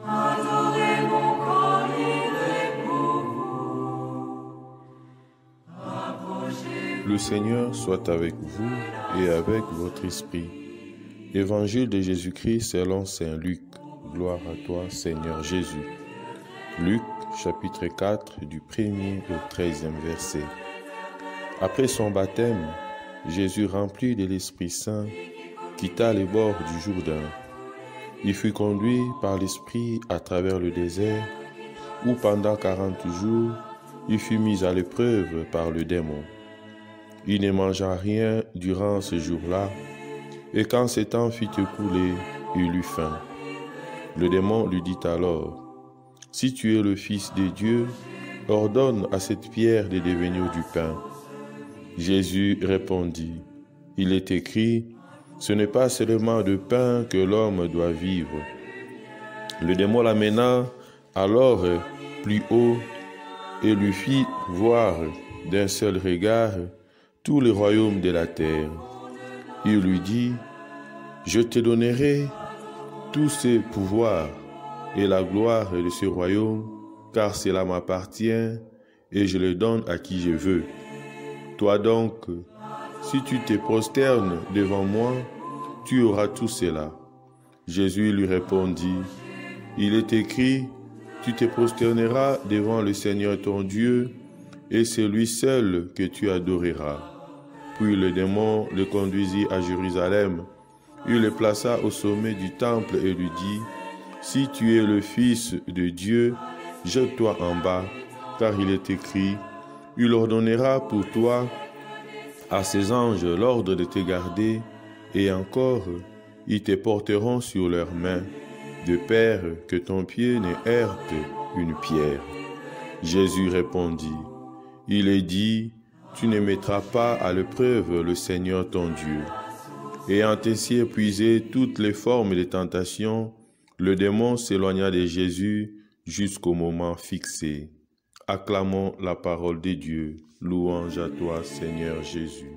Adorez mon corps livré pour vous. Approchez-vous. Le Seigneur soit avec vous et avec votre esprit. Évangile de Jésus-Christ selon saint Luc. Gloire à toi, Seigneur Jésus. Luc, chapitre 4, du 1er au 13e verset. Après son baptême, Jésus, rempli de l'Esprit Saint, quitta les bords du Jourdain. Il fut conduit par l'Esprit à travers le désert, où pendant 40 jours, il fut mis à l'épreuve par le démon. Il ne mangea rien durant ce jour-là, et quand ce temps fut écoulé, il eut faim. Le démon lui dit alors, « Si tu es le Fils de Dieu, ordonne à cette pierre de devenir du pain. » Jésus répondit, « Il est écrit, ce n'est pas seulement de pain que l'homme doit vivre. » Le démon l'amena alors plus haut et lui fit voir d'un seul regard tout le royaume de la terre. Il lui dit, « Je te donnerai tous ces pouvoirs et la gloire de ce royaume, car cela m'appartient et je le donne à qui je veux. Toi donc, si tu te prosternes devant moi, tu auras tout cela. » Jésus lui répondit, « Il est écrit, tu te prosterneras devant le Seigneur ton Dieu, et c'est lui seul que tu adoreras. » Puis le démon le conduisit à Jérusalem. Il le plaça au sommet du temple et lui dit, « Si tu es le Fils de Dieu, jette-toi en bas, car il est écrit, il ordonnera pour toi à ses anges l'ordre de te garder, et encore, ils te porteront sur leurs mains, de peur que ton pied ne heurte une pierre. » Jésus répondit, « Il est dit, tu ne mettras pas à l'épreuve le Seigneur ton Dieu. » Ayant ainsi épuisé toutes les formes de tentation, le démon s'éloigna de Jésus jusqu'au moment fixé. Acclamons la parole de Dieu. Louange à toi, Seigneur Jésus.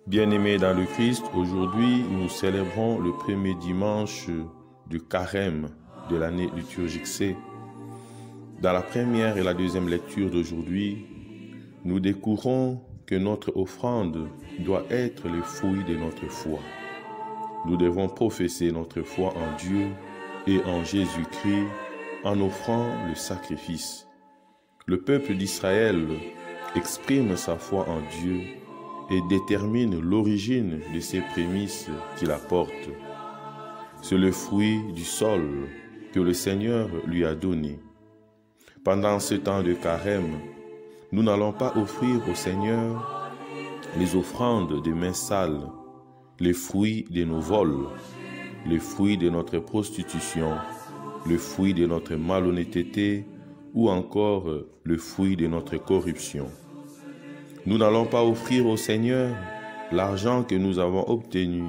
Bien-aimés dans le Christ, aujourd'hui nous célébrons le premier dimanche du carême de l'année liturgique C. Dans la première et la deuxième lecture d'aujourd'hui, nous découvrons que notre offrande doit être le fruit de notre foi. Nous devons professer notre foi en Dieu et en Jésus-Christ en offrant le sacrifice. Le peuple d'Israël exprime sa foi en Dieu et détermine l'origine de ces prémices qu'il apporte. C'est le fruit du sol que le Seigneur lui a donné. Pendant ce temps de carême, nous n'allons pas offrir au Seigneur les offrandes de mains sales, les fruits de nos vols, les fruits de notre prostitution, le fruit de notre malhonnêteté ou encore le fruit de notre corruption. Nous n'allons pas offrir au Seigneur l'argent que nous avons obtenu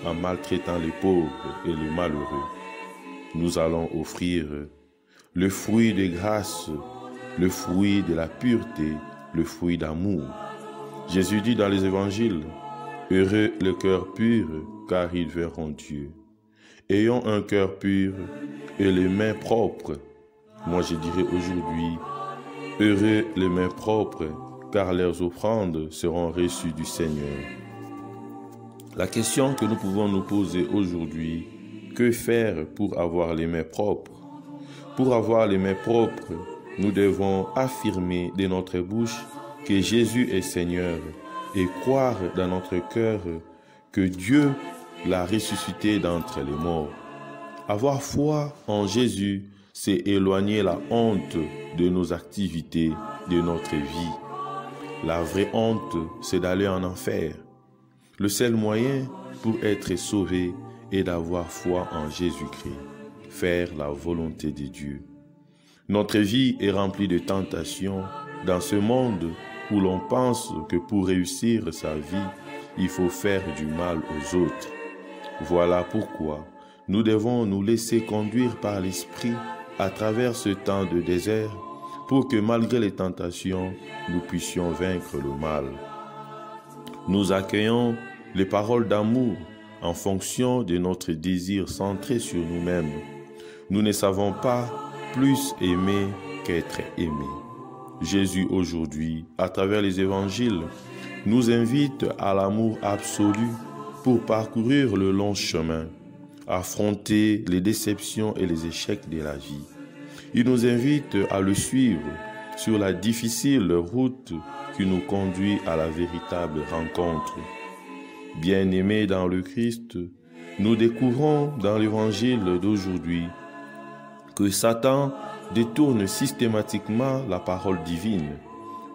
en maltraitant les pauvres et les malheureux. Nous allons offrir le fruit de grâce, le fruit de la pureté, le fruit d'amour. Jésus dit dans les évangiles, « Heureux le cœur pur, car ils verront Dieu. » Ayons un cœur pur et les mains propres. Moi je dirais aujourd'hui, « Heureux les mains propres, car leurs offrandes seront reçues du Seigneur. » La question que nous pouvons nous poser aujourd'hui, que faire pour avoir les mains propres? Pour avoir les mains propres, nous devons affirmer de notre bouche que Jésus est Seigneur et croire dans notre cœur que Dieu l'a ressuscité d'entre les morts. Avoir foi en Jésus, c'est éloigner la honte de nos activités, de notre vie. La vraie honte, c'est d'aller en enfer. Le seul moyen pour être sauvé est d'avoir foi en Jésus-Christ, faire la volonté de Dieu. Notre vie est remplie de tentations dans ce monde où l'on pense que pour réussir sa vie, il faut faire du mal aux autres. Voilà pourquoi nous devons nous laisser conduire par l'Esprit à travers ce temps de désert pour que malgré les tentations, nous puissions vaincre le mal. Nous accueillons les paroles d'amour en fonction de notre désir centré sur nous-mêmes. Nous ne savons pas plus aimer qu'être aimé. Jésus aujourd'hui, à travers les évangiles, nous invite à l'amour absolu pour parcourir le long chemin, affronter les déceptions et les échecs de la vie. Il nous invite à le suivre sur la difficile route qui nous conduit à la véritable rencontre. Bien-aimés dans le Christ, nous découvrons dans l'évangile d'aujourd'hui que Satan détourne systématiquement la parole divine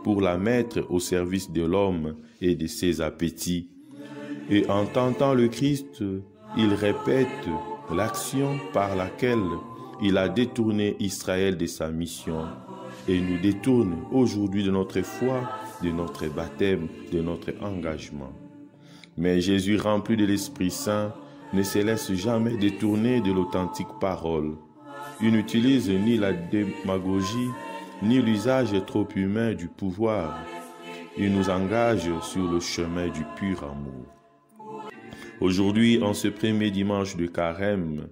pour la mettre au service de l'homme et de ses appétits. Et en tentant le Christ, il répète l'action par laquelle il a détourné Israël de sa mission et nous détourne aujourd'hui de notre foi, de notre baptême, de notre engagement. Mais Jésus, rempli de l'Esprit Saint, ne se laisse jamais détourner de l'authentique parole. Il n'utilise ni la démagogie, ni l'usage trop humain du pouvoir. Il nous engage sur le chemin du pur amour. Aujourd'hui, en ce premier dimanche de Carême,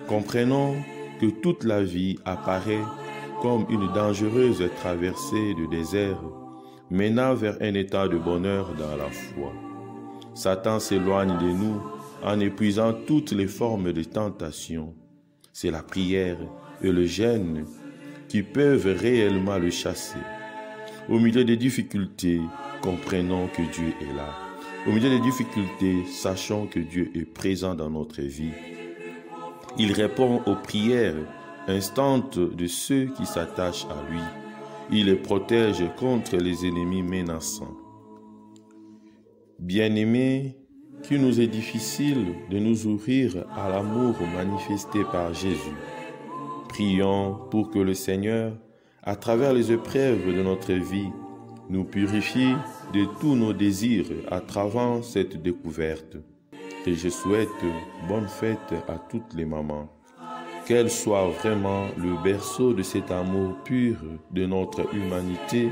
comprenons que toute la vie apparaît comme une dangereuse traversée de désert menant vers un état de bonheur dans la foi. Satan s'éloigne de nous en épuisant toutes les formes de tentation. C'est la prière et le jeûne qui peuvent réellement le chasser. Au milieu des difficultés, comprenons que Dieu est là. Au milieu des difficultés, sachons que Dieu est présent dans notre vie. Il répond aux prières instantes de ceux qui s'attachent à lui. Il les protège contre les ennemis menaçants. Bien-aimés, qu'il nous est difficile de nous ouvrir à l'amour manifesté par Jésus. Prions pour que le Seigneur, à travers les épreuves de notre vie, nous purifie de tous nos désirs à travers cette découverte. Et je souhaite bonne fête à toutes les mamans. Qu'elle soit vraiment le berceau de cet amour pur de notre humanité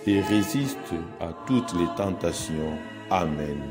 et résiste à toutes les tentations. Amen.